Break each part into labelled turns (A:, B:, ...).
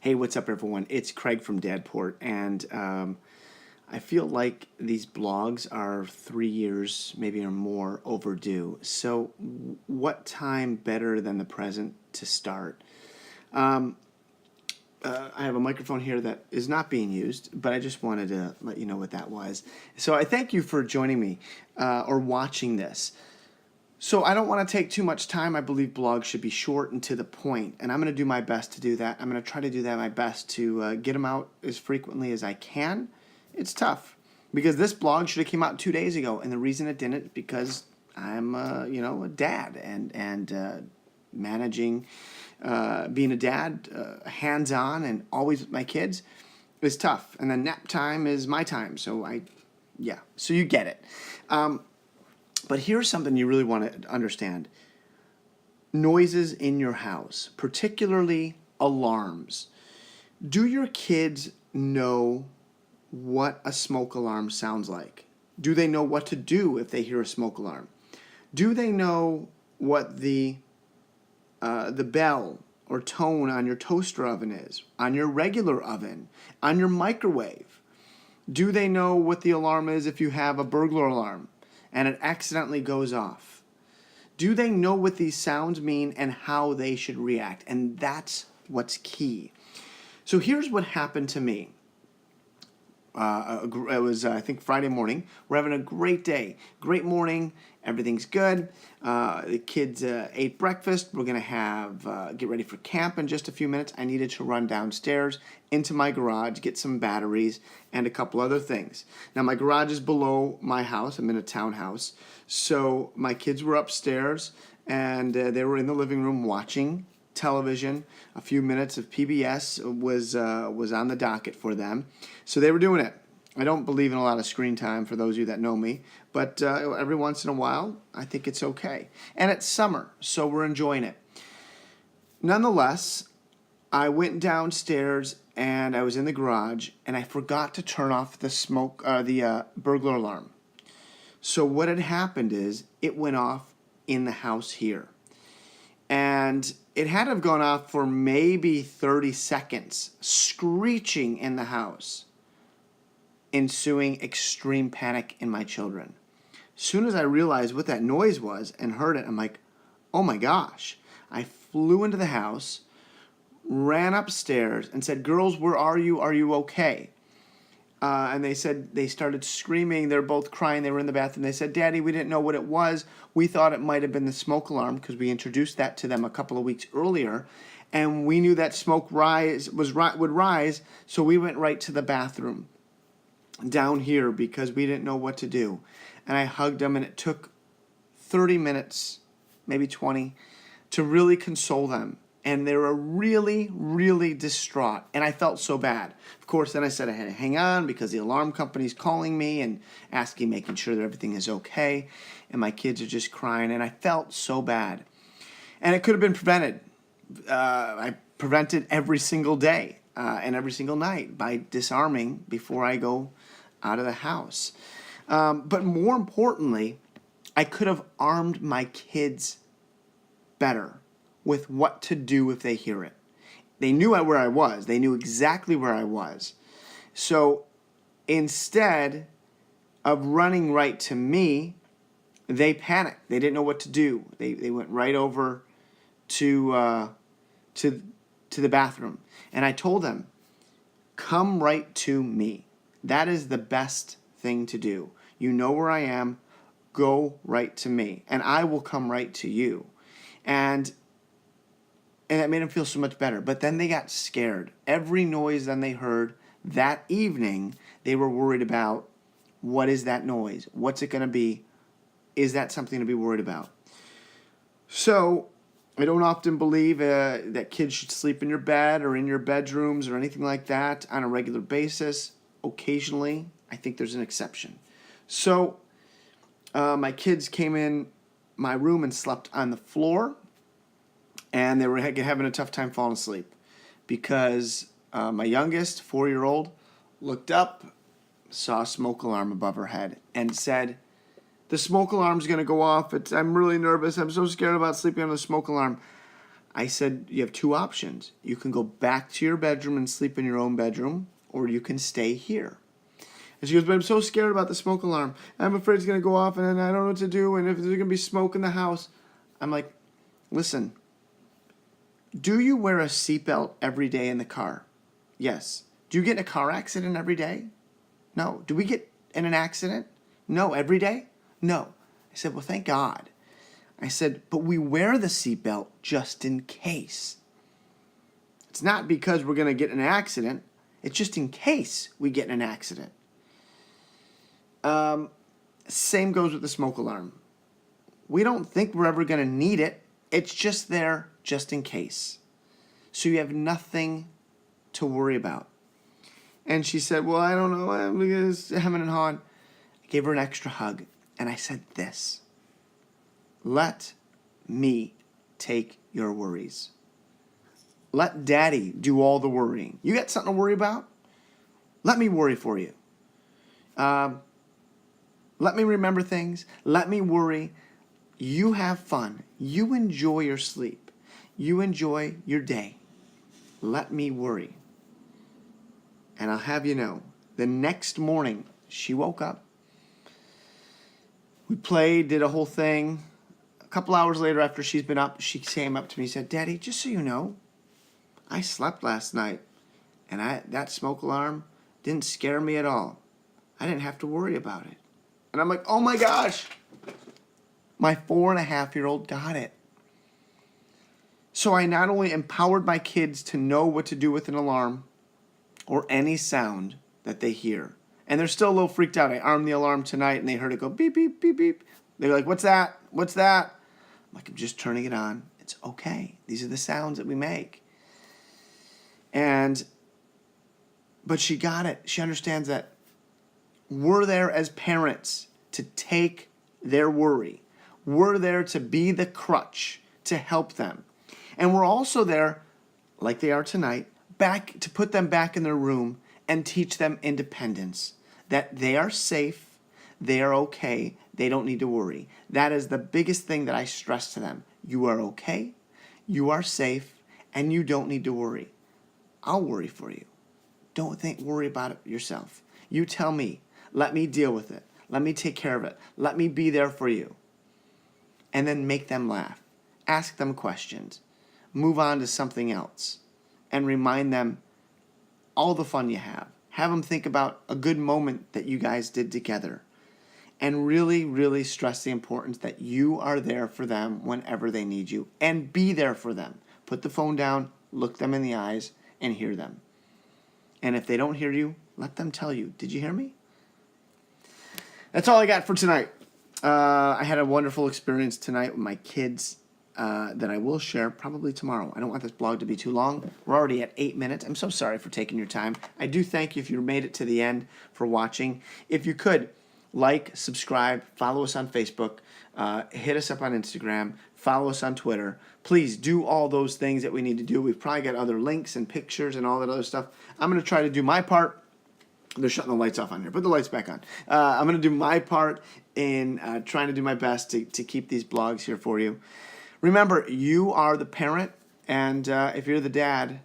A: Hey, what's up, everyone? It's Craig from Dadport, and I feel like these blogs are 3 years, maybe or more, overdue. So, what time better than the present to start? I have a microphone here that is not being used, but I just wanted to let you know what that was. So, I thank you for joining me or watching this. So I don't want to take too much time. I believe blogs should be short and to the point, and I'm going to do my best to do that. I'm going to try to do that my best to get them out as frequently as I can. It's tough because this blog should have came out 2 days ago, and the reason it didn't is because I'm a dad and managing being a dad, hands-on and always with my kids is tough. And then nap time is my time, so so you get it. But here's something you really want to understand. Noises in your house, particularly alarms. Do your kids know what a smoke alarm sounds like? Do they know what to do if they hear a smoke alarm? Do they know what the bell or tone on your toaster oven is, on your regular oven, on your microwave? Do they know what the alarm is if you have a burglar alarm and it accidentally goes off? Do they know what these sounds mean and how they should react? And that's what's key. So here's what happened to me. It was, I think, Friday morning. We're having a great day. Great morning. Everything's good. The kids ate breakfast. We're going to get ready for camp in just a few minutes. I needed to run downstairs into my garage, get some batteries, and a couple other things. Now, my garage is below my house. I'm in a townhouse. So my kids were upstairs, and they were in the living room watching television. A few minutes of PBS was on the docket for them. So they were doing it. I don't believe in a lot of screen time, for those of you that know me, but every once in a while, I think it's okay. And it's summer, so we're enjoying it. Nonetheless, I went downstairs and I was in the garage, and I forgot to turn off the burglar alarm. So what had happened is it went off in the house here. And it had to have gone off for maybe 30 seconds, screeching in the house, ensuing extreme panic in my children. As soon as I realized what that noise was and heard it, I'm like, oh my gosh. I flew into the house, ran upstairs, and said, girls, where are you? Are you okay? And they said they started screaming. They're both crying. They were in the bathroom. They said, Daddy, we didn't know what it was. We thought it might have been the smoke alarm because we introduced that to them a couple of weeks earlier. And we knew that smoke would rise, so we went right to the bathroom down here because we didn't know what to do. And I hugged them, and it took 30 minutes, maybe 20, to really console them. And they were really, really distraught. And I felt so bad. Of course, then I said I had to hang on because the alarm company's calling me and making sure that everything is okay. And my kids are just crying. And I felt so bad. And it could have been prevented. I prevented every single day and every single night by disarming before I go out of the house. But more importantly, I could have armed my kids better with what to do if they hear it. They knew where I was. They knew exactly where I was. So instead of running right to me, they panicked. They didn't know what to do. They went right over to the bathroom. And I told them, come right to me. That is the best thing to do. You know where I am. Go right to me. And I will come right to you. And that made them feel so much better. But then they got scared. Every noise then they heard that evening, they were worried about, what is that noise? What's it going to be? Is that something to be worried about? So I don't often believe that kids should sleep in your bed or in your bedrooms or anything like that on a regular basis. Occasionally, I think there's an exception. So my kids came in my room and slept on the floor. And they were having a tough time falling asleep because my youngest, 4-year-old, looked up, saw a smoke alarm above her head, and said, the smoke alarm's going to go off. I'm really nervous. I'm so scared about sleeping on the smoke alarm. I said, you have two options. You can go back to your bedroom and sleep in your own bedroom, or you can stay here. And she goes, but I'm so scared about the smoke alarm. I'm afraid it's going to go off, and I don't know what to do, and if there's going to be smoke in the house. I'm like, listen, do you wear a seatbelt every day in the car? Yes. Do you get in a car accident every day? No. Do we get in an accident? No. Every day? No. I said, well, thank God. I said, but we wear the seatbelt just in case. It's not because we're going to get in an accident. It's just in case we get in an accident. Same goes with the smoke alarm. We don't think we're ever going to need it. It's just there just in case. So you have nothing to worry about. And she said, well, I don't know. I'm hemming and hawing. I gave her an extra hug. And I said this. Let me take your worries. Let Daddy do all the worrying. You got something to worry about? Let me worry for you. Let me remember things. Let me worry. You have fun. You enjoy your sleep. You enjoy your day. Let me worry. And I'll have you know, the next morning, she woke up. We played, did a whole thing. A couple hours later after she's been up, she came up to me and said, Daddy, just so you know, I slept last night. And that smoke alarm didn't scare me at all. I didn't have to worry about it. And I'm like, oh my gosh. My 4.5-year-old got it. So I not only empowered my kids to know what to do with an alarm or any sound that they hear. And they're still a little freaked out. I armed the alarm tonight and they heard it go beep, beep, beep, beep. They're like, what's that? What's that? I'm like, I'm just turning it on. It's okay. These are the sounds that we make. But she got it. She understands that we're there as parents to take their worry. We're there to be the crutch to help them. And we're also there, like they are tonight, back to put them back in their room and teach them independence. That they are safe, they are okay, they don't need to worry. That is the biggest thing that I stress to them. You are okay, you are safe, and you don't need to worry. I'll worry for you. Don't worry about it yourself. You tell me. Let me deal with it. Let me take care of it. Let me be there for you. And then make them laugh. Ask them questions. Move on to something else. And remind them all the fun you have. Have them think about a good moment that you guys did together. And really, really stress the importance that you are there for them whenever they need you. And be there for them. Put the phone down, look them in the eyes, and hear them. And if they don't hear you, let them tell you, did you hear me? That's all I got for tonight. I had a wonderful experience tonight with my kids that I will share probably tomorrow. I don't want this blog to be too long. We're already at 8 minutes. I'm so sorry for taking your time. I do thank you if you made it to the end for watching. If you could, like, subscribe, follow us on Facebook, hit us up on Instagram, follow us on Twitter. Please do all those things that we need to do. We've probably got other links and pictures and all that other stuff. I'm going to try to do my part. They're shutting the lights off on here. Put the lights back on. I'm going to do my part in trying to do my best to keep these blogs here for you. Remember, you are the parent, and if you're the dad,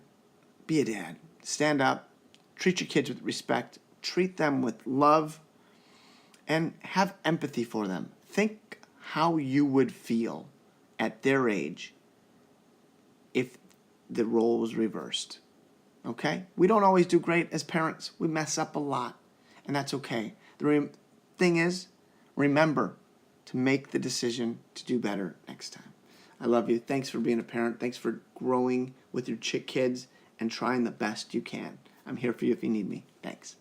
A: be a dad. Stand up. Treat your kids with respect. Treat them with love. And have empathy for them. Think how you would feel at their age if the role was reversed. Okay? We don't always do great as parents. We mess up a lot, and that's okay. The thing is, remember to make the decision to do better next time. I love you. Thanks for being a parent. Thanks for growing with your kids and trying the best you can. I'm here for you if you need me. Thanks.